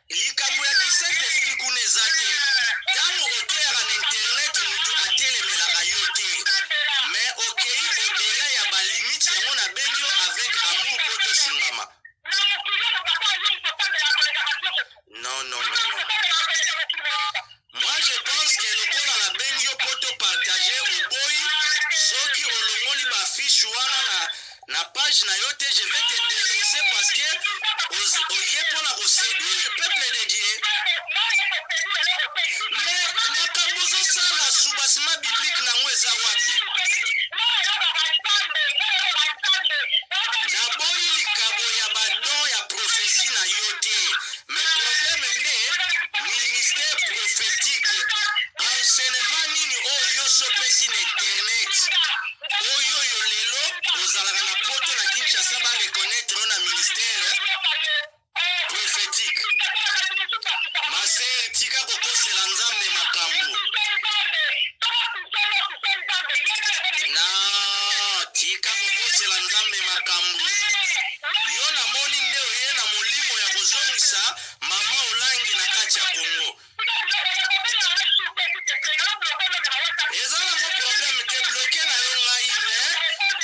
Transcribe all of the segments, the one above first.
likambo ya kisente esprit kuna eza te ntango okeyaka na internet moto atelemelaka yo te mais okei odela ya balimite yango nabengi yo avec amour po tosungama. Non, non, non, non. Moi, je pense que le corps à la bengi yo poto partager au boy, ceux qui ont le moli ba fiche na page na yote, je vais te dénoncer parce que oye pour la séduire le peuple de Dieu. Mais makambozo sala subasima biblique na mweza wapi. Na boy likabo ya badon ya prophétie na yote. Mais problème ne ministère prophétique enseignement nini oyo sopesi na internet oyo yo lelo ozalaka na poto na Kinshasa ba reconnaître na ministère prophétique maser tika kokosela nzambe makambo na tika kokosela nzambe makambo yo na moni nde oye na molimo ya kozongisa mama olangi na kati ya Congo. Eza na mo problème te bloqué na yo ngai mais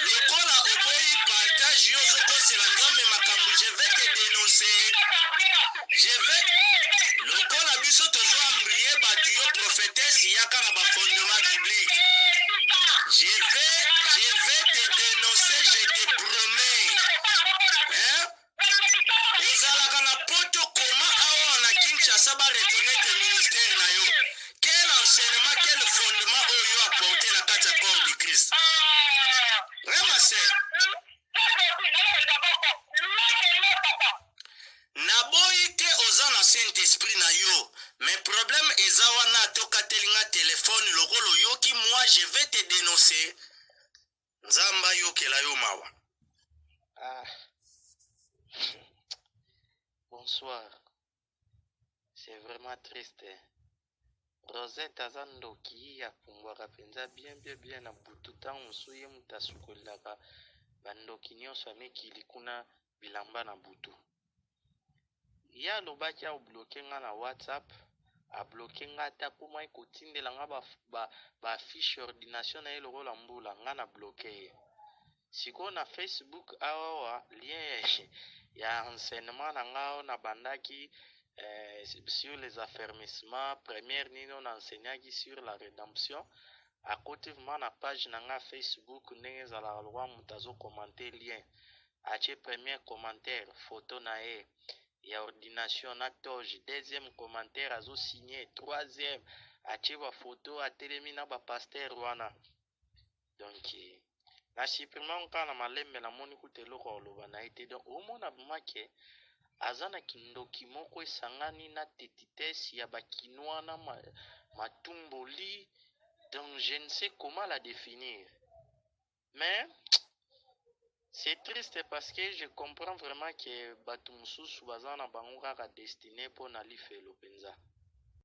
lokola oboyi partage yo zokosela nzambe makambo je vais te dénoncer. Je vais lokola biso tozwa mbrie batu yo prophétesse yaka na bafondement biblique. Je vais te dénoncer, je te promets. Hein? Ozalaka na poto koma awa na Kinshasa ba reconnaître ministère na yo. Quel enseignement, quel fondement oyo apporté na kati ya corps du Christ. Vraiment c'est. Naboyi te oza na Saint-Esprit na yo. Mais problème eza wana toka telinga téléphone lokolo yoki moi je vais te dénoncer. Nzamba yokela yo mawa. Bonsoir. C'est vraiment triste. Rosette azandoki ya kumbwaka penza bien na butu tango musuye mutasukolaka bandoki nyonso amekili kuna bilamba na butu. Ya lobaki a bloqué nga na WhatsApp, a bloqué nga ta kuma ikotindela nga ba fiche ordination na yelo la mbula nga na bloqué. Siko na Facebook awa lien ya enseignement na nga na bandaki sur les affermissements, première nini on enseignaki sur la rédemption. À côté vraiment na page na nga Facebook ndenge ezalaka lokwa mutu azokommente lien. Ache premier commentaire photo na ye ya ordination na toge, deuxième commentaire azo signé, troisième ache ba photo atelemi na ba pasteur wana. Donc na supprime nka na malembe na moni kuteloko oloba na ete donc omona bumake azana kindoki moko esangani na tetitesi ya bakinois na matumboli. Donc je ne sais comment la définir. Mais c'est triste parce que je comprends vraiment que batu mususu bazana bango kaka destiné pour na lifelo penza.